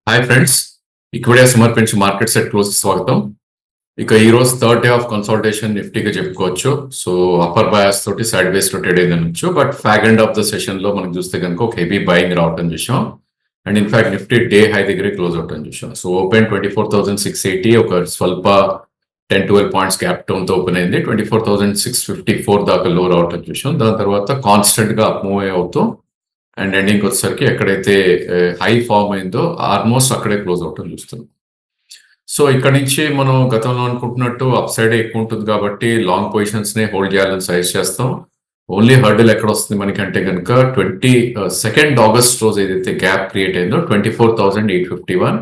Hi friends, equities సమర్పించి market set close స్వాగతం. ఇక ఈ రోజు థర్డ్ డే ఆఫ్ కన్సల్టేషన్ నిఫ్టీగా చెప్పుకోవచ్చు. సో అప్పర్ బయాస్ తోటి సైడ్ బేస్ లో ట్రేడ్ అయిందనొచ్చు. But fag end of the session లో మనం చూస్తే కనుక ఒక హెవీ బయింగ్ రావటం చూసాం. And in fact Nifty day high దగ్గరే క్లోజ్ అవటం చూసాం. సో ఓపెన్ 24,680, ఒక స్వల్ప 10-12 పాయింట్స్ గ్యాప్ టోన్ తో ఓపెన్ అయింది. 24,654 దాకా లో రావటం చూసాం. దాని తర్వాత కాన్స్టెంట్ గా అప్ మూవ్ అవుతూ అండ్ ఎండింగ్ వచ్చేసరికి ఎక్కడైతే హై ఫామ్ అయిందో ఆల్మోస్ట్ అక్కడే క్లోజ్ అవటం చూస్తున్నాం. సో ఇక్కడ నుంచి మనం గతంలో అనుకుంటున్నట్టు అప్ సైడ్ ఎక్కువ ఉంటుంది కాబట్టి లాంగ్ పొజిషన్స్ ని హోల్డ్ చేయాలని సజెస్ట్ చేస్తాం. ఓన్లీ హర్డిల్ ఎక్కడ వస్తుంది మనకంటే కనుక 22nd ఆగస్ట్ రోజు ఏదైతే గ్యాప్ క్రియేట్ అయిందో 24,851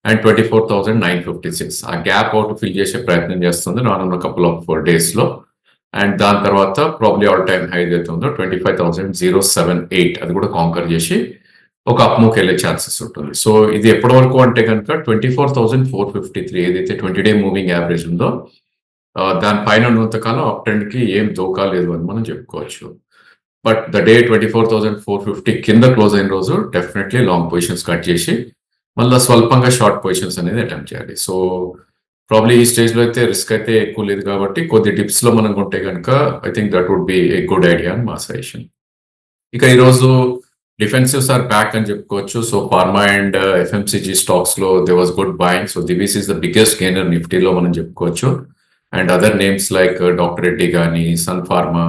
అండ్ 24,956 ఆ గ్యాప్ అవుట్ ఫిల్ చేసే ప్రయత్నం చేస్తుంది రానున్న కపుల్ ఆఫ్ డేస్ లో. అండ్ దాని తర్వాత ప్రాబ్లీ ఆల్ టైమ్ హై ఏదైతే ఉందో 25,078 అది కూడా కాంకర్ చేసి ఒక అప్మూకి వెళ్ళే ఛాన్సెస్ ఉంటుంది. సో ఇది ఎప్పటి వరకు అంటే కనుక 24,453 ఏదైతే 20-day మూవింగ్ యావరేజ్ ఉందో దాని పైన ఉన్నంతకాలం అప్ ట్రెండ్ కి ఏం దోకా లేదు అని మనం చెప్పుకోవచ్చు. బట్ ద డే 24,450 కింద క్లోజ్ అయిన రోజు డెఫినెట్లీ లాంగ్ పొజిషన్స్ కట్ చేసి మళ్ళీ స్వల్పంగా షార్ట్ పొజిషన్స్ అనేది అటెంప్ట్ చేయాలి. సో ప్రాబ్లీ ఈ స్టేజ్ లో అయితే రిస్క్ అయితే ఎక్కువ లేదు కాబట్టి కొద్ది డిప్స్ లో మనం కొంటే కనుక I think that would be a good idea అని మా సజెషన్. ఇక ఈరోజు డిఫెన్సివ్స్ ఆర్ బ్యాక్ అని చెప్పుకోవచ్చు. So pharma and FMCG stocks లో they was good buying. So this is the biggest gainer నిఫ్టీలో మనం చెప్పుకోవచ్చు. And other names like doctor Reddy కానీ సన్ ఫార్మా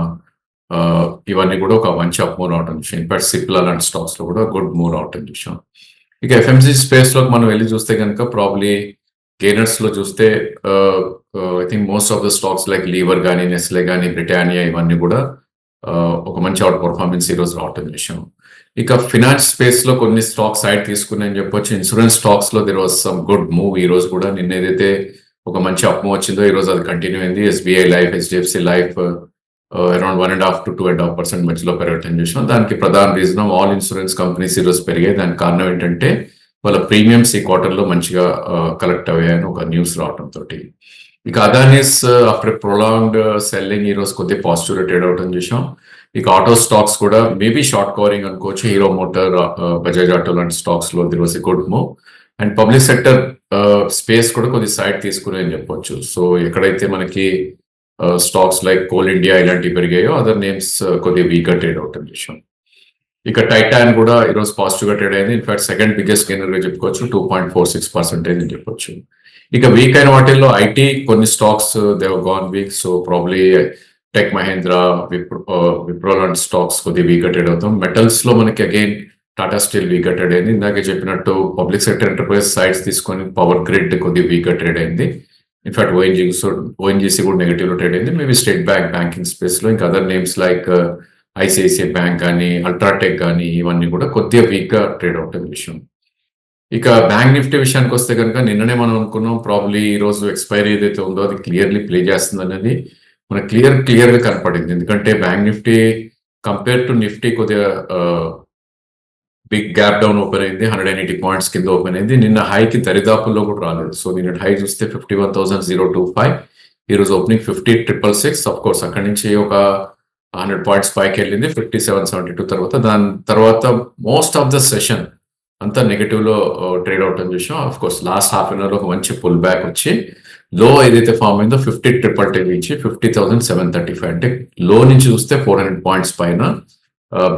ఇవన్నీ కూడా ఒక మంచి అప్ మూవ్ అవటం చూసాం. ఇన్ఫాక్ట్ సిప్లా లాంటి స్టాక్స్ లో కూడా గుడ్ మూవ్ అవటం చూసాం. ఇక ఎఫ్ఎంసీజీ స్పేస్ లోకి మనం వెళ్ళి చూస్తే కనుక ప్రాబ్లీ గెయినర్స్ లో చూస్తే I think most of the stocks like Lever కానీ నెస్లే కానీ బ్రిటానియా ఇవన్నీ కూడా ఒక మంచి అవుట్ పర్ఫార్మెన్స్ ఈ రోజు రావటం విషయం. ఇక ఫినాన్స్ స్పేస్ లో కొన్ని స్టాక్స్ సైడ్ తీసుకున్నాయని చెప్పొచ్చు. ఇన్సూరెన్స్ స్టాక్స్ లో there was some good move ఈ రోజు కూడా. నిన్న ఏదైతే ఒక మంచి అప్ మూవ్ వచ్చిందో ఈ రోజు అది కంటిన్యూ అయింది. SBI life, HDFC life around 1.5 to 2.5% మధ్యలో పెరగటం చూసాం. దానికి ప్రధాన రీజన్ ఆల్ ఇన్సూరెన్స్ కంపెనీస్ ఈ రోజు పెరిగాయి. దానికి కారణం ఏంటంటే వాళ్ళ ప్రీమియమ్స్ ఈ క్వార్టర్ లో మంచిగా కలెక్ట్ అయ్యాయని ఒక న్యూస్ రావడం తోటి. ఇక అదానీస్ ఆఫ్టర్ ప్రొలాంగ్డ్ సెల్లింగ్ ఈ రోజు కొద్దిగా పాజిటివ్ ట్రేడ్ అవడం చూసాం. ఇక ఆటో స్టాక్స్ కూడా మేబీ షార్ట్ కవరింగ్ అనుకోవచ్చు. హీరో మోటార్, బజాజ్ ఆటో లాంటి స్టాక్స్ లో there was a good move. And public sector space కూడా కొద్ది సైడ్ తీసుకుని అని చెప్పొచ్చు. సో ఎక్కడైతే మనకి స్టాక్స్ లైక్ కోల్ ఇండియా ఇలాంటివి పెరిగాయో అదర్ నేమ్స్ కొద్దిగా వీక్ గా ట్రేడ్ అవటం చూసాం. ఇక టైటాన్ కూడా ఈరోజు పాజిటివ్ గా ట్రేడ్ అయింది. ఇన్ఫాక్ట్ సెకండ్ బిగ్గెస్ట్ గెయినర్ గా చెప్పుకోవచ్చు. 2.46% అని చెప్పొచ్చు. ఇక వీక్ అయిన వాటిల్లో ఐటీ కొన్ని stocks they've gone weak. So probably tech Mahindra, Wipro లాంటి స్టాక్స్ కొద్దిగా వీక్ గా ట్రేడ్ అవుతాం. మెటల్స్ లో మనకి అగైన్ టాటా స్టీల్ వీక్ గా ట్రేడ్ అయింది. ఇందాకే చెప్పినట్టు పబ్లిక్ సెక్టర్ ఎంటర్ప్రైజ్ సైడ్స్ తీసుకొని పవర్ గ్రిడ్ కొద్దిగా వీక్ గా ట్రేడ్ అయింది. ఇన్ఫాక్ట్ ఓఎన్జీసీ కూడా నెగిటివ్ లో ట్రేడ్ అయింది. Maybe state bank banking space లో ఇంకా other names like ICICI bank కానీ అల్ట్రాటెక్ కానీ ఇవన్నీ కూడా కొద్దిగా వీక్ గా ట్రేడ్ అవటం విషయం. ఇక బ్యాంక్ నిఫ్టీ విషయానికి వస్తే కనుక నిన్ననే మనం అనుకున్నాం ప్రాబ్లీ ఈ రోజు ఎక్స్పైరీ ఏదైతే ఉందో అది క్లియర్లీ ప్లే చేస్తుంది అనేది మనకు క్లియర్ గా కనపడింది. ఎందుకంటే bank Nifty compare to Nifty కొద్దిగా బిగ్ గ్యాప్ డౌన్ ఓపెన్ అయింది. 180 పాయింట్స్ కింద ఓపెన్ అయింది. నిన్న హైకి దరిదాపుల్లో కూడా రాలేదు. సో నిన్న హై చూస్తే 51,025, ఈ రోజు ఓపెనింగ్ 50,666. అఫ్ కోర్స్ అక్కడి నుంచి ఒక 100 పాయింట్స్ పైకి వెళ్ళింది 5772 తర్వాత. దాని తర్వాత మోస్ట్ ఆఫ్ ద సెషన్ అంతా నెగటివ్ లో ట్రేడ్ అవటం చూసాం. Of course last half an hour ఒక మంచి పుల్ బ్యాక్ వచ్చి లో ఏదైతే ఫామ్ అయిందో 50,888 నుంచి 50,735 అంటే లో నుంచి చూస్తే 400 పాయింట్స్ పైన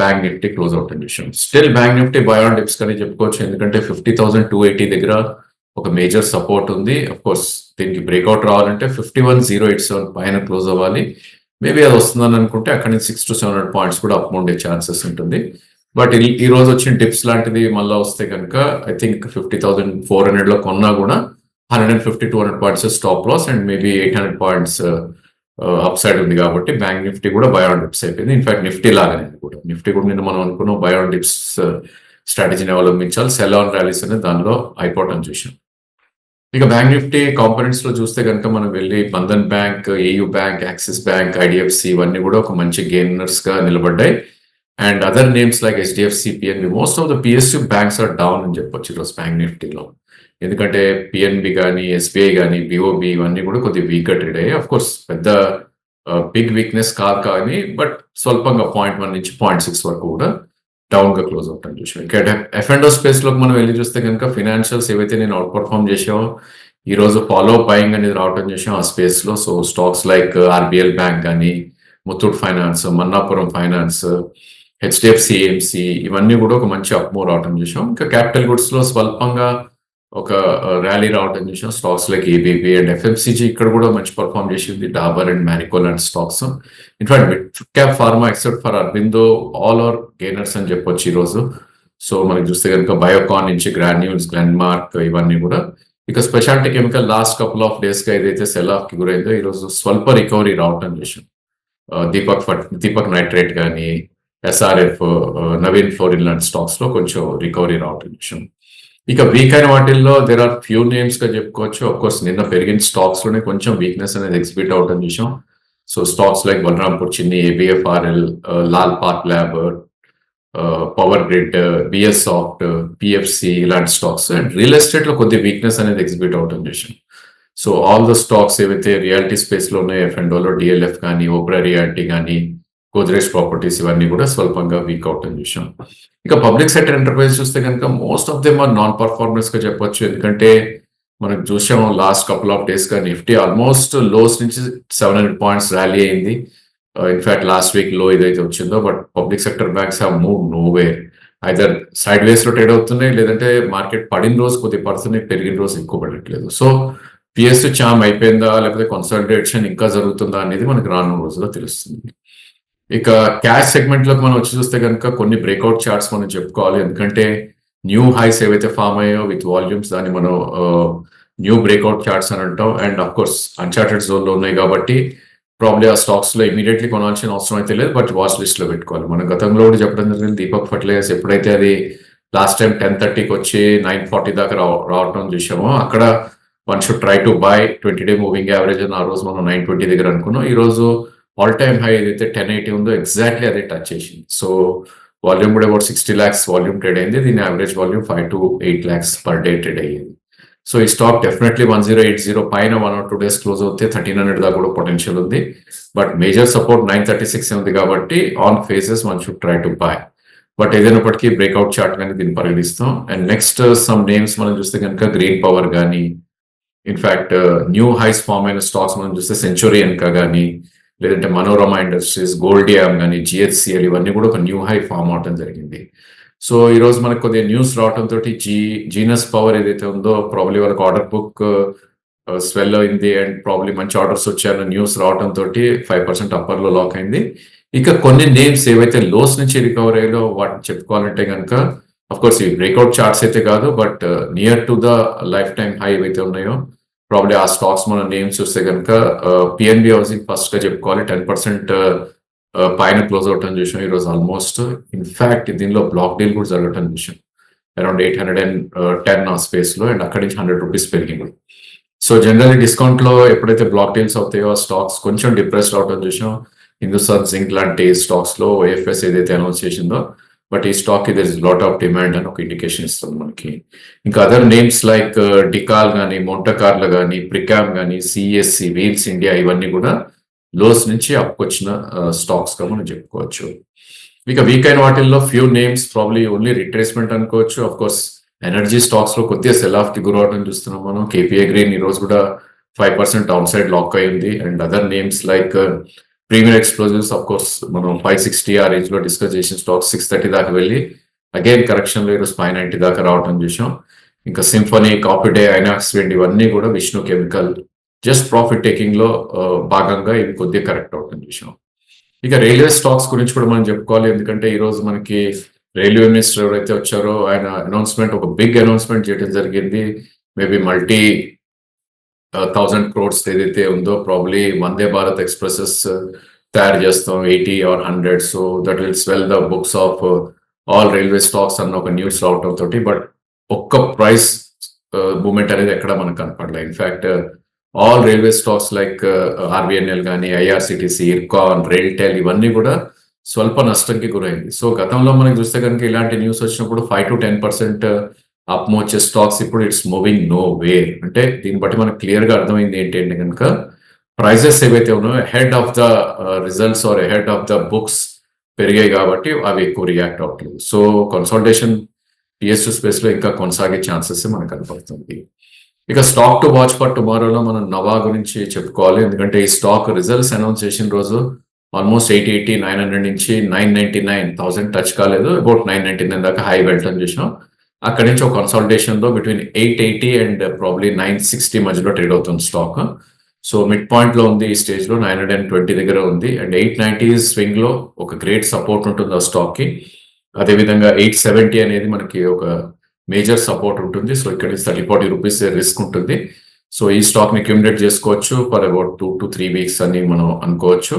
బ్యాంక్ నిఫ్టీ క్లోజ్ అవటం చూసాం. Still bank Nifty by on dips కానీ చెప్పుకోవచ్చు. ఎందుకంటే 50,280 దగ్గర ఒక మేజర్ సపోర్ట్ ఉంది. అఫ్ కోర్స్ దీనికి బ్రేక్అవుట్ రావాలంటే 51,087 పైన క్లోజ్ అవ్వాలి. మేబీ అది వస్తుందని అనుకుంటే అక్కడ నుంచి 600 to 700 పాయింట్స్ కూడా అప్ ఉండే ఛాన్సెస్ ఉంటుంది. బట్ ఈ రోజు వచ్చిన టిప్స్ లాంటిది మళ్ళీ వస్తే కనుక ఐ థింక్ 50,400 లో కొన్నా కూడా 150-200 points stop loss and maybe 800 points upside ఉంది కాబట్టి బ్యాంక్ నిఫ్టీ కూడా బై ఆన్ డిప్స్ అయిపోయింది. ఇన్ఫాక్ట్ నిఫ్టీ లాగానే కూడా నిఫ్టీ కూడా నిన్న మనం అనుకున్నాం బై ఆన్ డిప్స్ స్ట్రాటజీని అవలంబించాలి. సెల్ ఆన్ ర్యాలీస్ అనేది దానిలో అయిపోవటం చూసాం. ఇక బ్యాంక్ నిఫ్టీ కాంపోనెంట్స్ లో చూస్తే కనుక మనం వెళ్ళి Bandhan bank, AU bank, Axis bank, IDFC ఇవన్నీ కూడా ఒక మంచి గెయినర్స్ గా నిలబడ్డాయి. And other names like HDFC, PNB, most of the PSU banks are down అని చెప్పొచ్చు ఈరోజు బ్యాంక్ నిఫ్టీలో. ఎందుకంటే పిఎన్బి కానీ ఎస్బీఐ కానీ బిఓబి ఇవన్నీ కూడా కొద్దిగా వీక్ గా ట్రేడ్ అయ్యాయి. అఫ్ కోర్స్ పెద్ద బిగ్ వీక్నెస్ కాదు కానీ బట్ స్వల్పంగా 0.1 నుంచి 0.6 వరకు కూడా డౌన్ గా క్లోజ్ అవటం చూసాం. ఇక్కడ F&O స్పేస్ లోకి మనం వెళ్ళి చూస్తే కనుక ఫినాన్షియల్స్ ఏవైతే నేను అవుట్ పర్ఫార్మ్ చేసామో ఈ రోజు ఫాలో బయింగ్ అనేది రావటం చేసాం ఆ స్పేస్ లో. So stocks like RBL bank కానీ, Muthoot finance, Manappuram finance, HDFC AMC ఇవన్నీ కూడా ఒక మంచి అప్మూవ్ రావటం చూసాం. ఇంకా క్యాపిటల్ గుడ్స్ లో స్వల్పంగా ఒక ర్యాలీ రావటం చూసాం. Stocks like ABB and FMCG ఇక్కడ కూడా మంచి పర్ఫార్మ్ చేసింది. డాబర్ అండ్ మ్యారికో లాంటి stocks. In fact mid cap pharma except for Aurobindo all are gainers అని చెప్పొచ్చు ఈ రోజు. సో మనకి చూస్తే కనుక బయోకాన్ నుంచి గ్రాన్యూల్స్, గ్లెన్మార్క్ ఇవన్నీ కూడా. ఇక speciality chemical last couple of days గా ఏదైతే సెల్ ఆఫ్ కి గురైందో ఈ రోజు స్వల్ప రికవరీ రావటం చూసాం. దీపక్ నైట్రేట్ కానీ, ఎస్ఆర్ఎఫ్, నవీన్ ఫ్లోరిన్ లాంటి స్టాక్స్ లో కొంచెం రికవరీ రావటం చూసాం. ఇక వీక్ అయిన వాటిల్లో దేర్ ఆర్ ఫ్యూ నేమ్స్ గా చెప్పుకోవచ్చు. ఆఫ్ కోర్స్ నిన్న పెరిగిన స్టాక్స్ లోనే కొంచెం వీక్నెస్ అనేది ఎగ్జిబిట్ అవటం చూసాం. So stocks like Balrampur Chini, ABFRL, Lal పార్క్ lab, power grid, BS soft, PFC ఇలాంటి స్టాక్స్. అండ్ రియల్ ఎస్టేట్ లో కొద్ది వీక్నెస్ అనేది ఎగ్జిబిట్ అవటం చూసాం. సో ఆల్ ద స్టాక్స్ ఏవైతే రియాలిటీ స్పేస్ లో ఉన్నాయో F&Oలో డిఎల్ఎఫ్ కానీ, ఓబ్రా రియాలిటీ కానీ, గోద్రేజ్ ప్రాపర్టీస్ ఇవన్నీ కూడా స్వల్పంగా వీక్ అవటం చూసాం. ఇక పబ్లిక్ సెక్టర్ ఎంటర్ప్రైజ్ చూస్తే కనుక most of them are non performance గా చెప్పొచ్చు. ఎందుకంటే మనకు చూసాం లాస్ట్ కపుల్ ఆఫ్ డేస్ గా నిఫ్టీ ఆల్మోస్ట్ లోస్ నుంచి 700 పాయింట్స్ ర్యాలీ అయింది. ఇన్ఫాక్ట్ లాస్ట్ వీక్ లో ఏదైతే వచ్చిందో, but public sector banks have move nowhere. Either sideways లో ట్రేడ్ అవుతున్నాయి, లేదంటే మార్కెట్ పడిన రోజు కొద్దిగా పడుతున్నాయి, పెరిగిన రోజు ఎక్కువ పడట్లేదు. సో పిఎస్ చామ్ అయిపోయిందా, లేకపోతే కన్సాలిడేషన్ ఇంకా జరుగుతుందా అనేది మనకి రానున్న రోజుల్లో తెలుస్తుంది. ఇక క్యాష్ సెగ్మెంట్ లోకి మనం వచ్చి చూస్తే కనుక కొన్ని బ్రేక్అవుట్ చార్ట్స్ మనం చెప్పుకోవాలి. ఎందుకంటే న్యూ హైస్ ఏవైతే ఫామ్ అయ్యో విత్ వాల్యూమ్స్ దాన్ని మనం న్యూ బ్రేక్అవుట్ చార్ట్స్ అని అంటాం. And of course Uncharted zone లో ఉన్నాయి కాబట్టి ప్రాబ్లీ ఆ స్టాక్స్ లో ఇమీడియట్లీ కొనాల్సిన అవసరం అయితే లేదు, బట్ వాచ్ లిస్ట్ లో పెట్టుకోవాలి. మన గతంలో కూడా చెప్పడం జరిగింది, దీపక్ ఫర్టిలైజర్స్ ఎప్పుడైతే అది లాస్ట్ టైం 10:30కి వచ్చి 9:40 దాకా రావటం చూసామో అక్కడ one should try to buy 20-day moving average అని ఆ రోజు మనం 920 దగ్గర అనుకున్నాం. ఈ రోజు ఆల్ టైమ్ హై ఏదైతే 1080 ఉందో ఎగ్జాక్ట్లీ అదే టచ్ చేసింది. సో వాల్యూమ్ కూడా అబౌట్ 60 lakhs వాల్యూమ్ ట్రేడ్ అయింది. దీని average volume 5 to 8 lakhs per day trade అయ్యింది. సో ఈ స్టాక్ డెఫినెట్లీ 1080 పైన 1 or 2 days క్లోజ్ అవుతే 1300 దాకా కూడా పొటెన్షియల్ ఉంది. బట్ మేజర్ సపోర్ట్ 936 ఉంది కాబట్టి on faces one should try to buy. But ఏదైనప్పటికీ బ్రేక్అవుట్ చార్ట్ కానీ దీన్ని పరిగణిస్తాం. అండ్ నెక్స్ట్ సమ్ నేమ్స్ మనం చూస్తే కనుక గ్రీన్ పవర్ కానీ, ఇన్ఫాక్ట్ న్యూ హైస్ ఫామ్ అయిన స్టాక్స్ మనం చూస్తే సెంచురీ ఎన్కా కానీ, లేదంటే మనోరమా ఇండస్ట్రీస్, గోల్డియామ్ కానీ, జిహెచ్సిఎల్ ఇవన్నీ కూడా ఒక న్యూ హై ఫామ్ అవటం జరిగింది. సో ఈ రోజు మనకు కొద్దిగా న్యూస్ రావడం తోటి జీనస్ పవర్ ఏదైతే ఉందో ప్రాబ్లీ వాళ్ళకి ఆర్డర్ బుక్ స్వెల్ అయింది అండ్ ప్రాబ్లీ మంచి ఆర్డర్స్ వచ్చాయన్న న్యూస్ రావడం తోటి 5% అప్పర్ లో లాక్ అయింది. ఇక కొన్ని నేమ్స్ ఏవైతే లోస్ నుంచి రికవర్ అయ్యాలో వాటిని చెప్పుకోవాలంటే కనుక అఫ్ కోర్స్ ఈ బ్రేక్అవుట్ చార్ట్స్ అయితే కాదు, but near to the life time high ఏవైతే ఉన్నాయో ప్రాబ్లీ ఆ స్టాక్స్ మనం నేమ్స్ చూస్తే కనుక పిఎన్బి హౌసింగ్ ఫస్ట్ గా చెప్పుకోవాలి. 10% పైన క్లోజ్ అవటం చూసాం ఈరోజు ఆల్మోస్ట్. ఇన్ఫాక్ట్ దీనిలో బ్లాక్ డీల్ కూడా జరగటం చూసాం అరౌండ్ 810 ఆ స్పేస్ లో, అండ్ అక్కడి నుంచి 100 రూపీస్ పెరిగింది. సో జనరల్లీ డిస్కౌంట్ లో ఎప్పుడైతే బ్లాక్ డీల్స్ అవుతాయో ఆ స్టాక్స్ కొంచెం డిప్రెస్డ్ అవటం చూసాం. హిందుస్థాన్ జింక్ లాంటి స్టాక్స్ లో ఓఎఫ్ఎస్ ఏదైతే అనౌన్స్ చేసిందో, బట్ ఈ స్టాక్ కి there is lot of demand అని ఒక ఇండికేషన్ ఇస్తుంది మనకి. ఇంకా అదర్ నేమ్స్ లైక్ డికాల్ కానీ, మోంటకార్ల కానీ, ప్రికామ్ కానీ, సిఎస్సి, వీల్స్ ఇండియా ఇవన్నీ కూడా లోస్ నుంచి అప్పుకొచ్చిన స్టాక్స్ గా మనం చెప్పుకోవచ్చు. ఇక వీక్ అయిన వాటిల్లో few names probably only retracement అనుకోవచ్చు. అఫ్ కోర్స్ ఎనర్జీ స్టాక్స్ లో కొద్దిగా సెల్ ఆఫ్ కి గురవడం చూస్తున్నాం మనం. కేపీఐ గ్రీన్ ఈ రోజు కూడా 5% డౌన్ సైడ్ లాక్ అయింది. And other names like premier explosives of course మనం 560 ఆ రేంజ్ లో డిస్కస్ చేసిన స్టాక్స్ 630 దాకా వెళ్ళి అగైన్ కరెక్షన్ లో ఈరోజు 590 దాకా రావడం చూసాం. ఇంకా సింఫనీ, కాపీడే, ఐనాక్స్ విండ్ ఇవన్నీ కూడా Vishnu chemical just profit taking లో భాగంగా ఇవి కొద్దిగా కరెక్ట్ అవటం చూసాం. ఇక రైల్వే స్టాక్స్ గురించి కూడా మనం చెప్పుకోవాలి. ఎందుకంటే ఈ రోజు మనకి రైల్వే మినిస్టర్ ఎవరైతే వచ్చారో ఆయన అనౌన్స్మెంట్, ఒక బిగ్ అనౌన్స్మెంట్ చేయడం జరిగింది. మేబీ మల్టీ 1000 crores ఏదైతే ఉందో ప్రాబ్లీ వందే భారత్ ఎక్స్ప్రెసెస్ తయారు చేస్తాం 80 or 100. So that will swell the books of all railway stocks అన్న ఒక న్యూస్ రావటం తోటి, బట్ ఒక్క ప్రైస్ మూమెంట్ అనేది ఎక్కడ మనకు కనపడలేదు. In fact all railway stocks like RVNL కానీ, ఐఆర్సిటిసి, ఇర్కాన్, రైల్టెల్ ఇవన్నీ కూడా స్వల్ప నష్టంకి గురైంది. సో గతంలో మనకి చూస్తే కనుక ఇలాంటి న్యూస్ వచ్చినప్పుడు 5 to 10% అప్ వచ్చే స్టాక్స్ ఇప్పుడు ఇట్స్ మూవింగ్ నో వే. అంటే దీన్ని బట్టి మనకు క్లియర్ గా అర్థమైంది ఏంటి అంటే కనుక ప్రైజెస్ ఏవైతే ఉన్నాయో head of the results or head of the books పెరిగాయి కాబట్టి అవి ఎక్కువ రియాక్ట్ అవ్వట్లేదు. సో కన్సల్టేషన్ పిఎస్యు స్పేస్ లో ఇంకా కొనసాగే ఛాన్సెస్ మనకు కనపడుతుంది. ఇక స్టాక్ టు వాచ్ ఫర్ టుమారోలో మనం నవా గురించి చెప్పుకోవాలి. ఎందుకంటే ఈ స్టాక్ రిజల్ట్స్ అనౌన్స్ చేసిన రోజు ఆల్మోస్ట్ 880, 900 నుంచి 999,000 టచ్ కాలేదు. అబౌట్ 999 దాకా హై వెళ్ళటం చూసాం. అక్కడి నుంచి ఒక కన్సల్టేషన్ లో బిట్వీన్ 880 అండ్ ప్రాబ్లీ 960 మధ్యలో ట్రేడ్ అవుతుంది స్టాక్. సో మిడ్ పాయింట్ లో ఉంది ఈ స్టేజ్ లో 920 దగ్గర ఉంది అండ్ 890 స్వింగ్ లో ఒక గ్రేట్ సపోర్ట్ ఉంటుంది ఆ స్టాక్ కి. అదేవిధంగా 870 అనేది మనకి ఒక మేజర్ సపోర్ట్ ఉంటుంది. సో ఇక్కడ 30-40 రూపీస్ రిస్క్ ఉంటుంది. సో ఈ స్టాక్ ని అక్యుములేట్ చేసుకోవచ్చు ఫర్ అబౌట్ 2 to 3 వీక్స్ అని మనం అనుకోవచ్చు.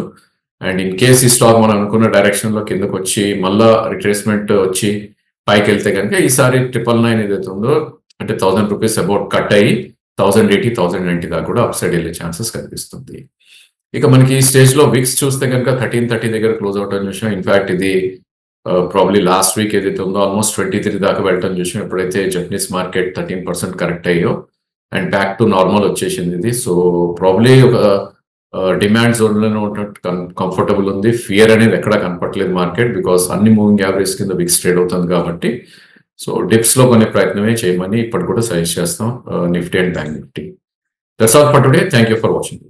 అండ్ ఇన్ కేస్ ఈ స్టాక్ మనం అనుకున్న డైరెక్షన్ లో కిందకు వచ్చి మళ్ళా రిట్రేస్మెంట్ వచ్చి పైకి వెళ్తే కనుక ఈసారి 999 ఏదైతే ఉందో అంటే 1000 రూపీస్ అబౌట్ కట్ అయ్యి 1080, 1090 దాకా కూడా అప్ సైడ్ వెళ్ళే ఛాన్సెస్ కనిపిస్తుంది. ఇక మనకి ఈ స్టేజ్ లో విక్స్ చూస్తే కనుక 1330 దగ్గర క్లోజ్ అవటం చూసాం. ఇన్ఫాక్ట్ ఇది ప్రాబ్లీ లాస్ట్ వీక్ ఏదైతే ఉందో ఆల్మోస్ట్ 23 దాకా వెళ్ళటం చూసాం. ఎప్పుడైతే జపనీస్ మార్కెట్ 13% కరెక్ట్ అయ్యో అండ్ బ్యాక్ టు నార్మల్ వచ్చేసింది ఇది. సో ప్రాబ్లీ ఒక డిమాండ్ జోన్ లోనే ఉన్నట్టు కంఫర్టబుల్ ఉంది. ఫియర్ అనేది ఎక్కడ కనపట్లేదు మార్కెట్, బికాస్ అన్ని మూవింగ్ యావరేజ్ కింద విక్స్ ట్రేడ్ అవుతుంది కాబట్టి. సో డిప్స్ లో కొనే ప్రయత్నమే చేయమని ఇప్పటి కూడా సజెస్ట్ చేస్తాం Nifty and bank Nifty. That's all for today. Thank you for watching.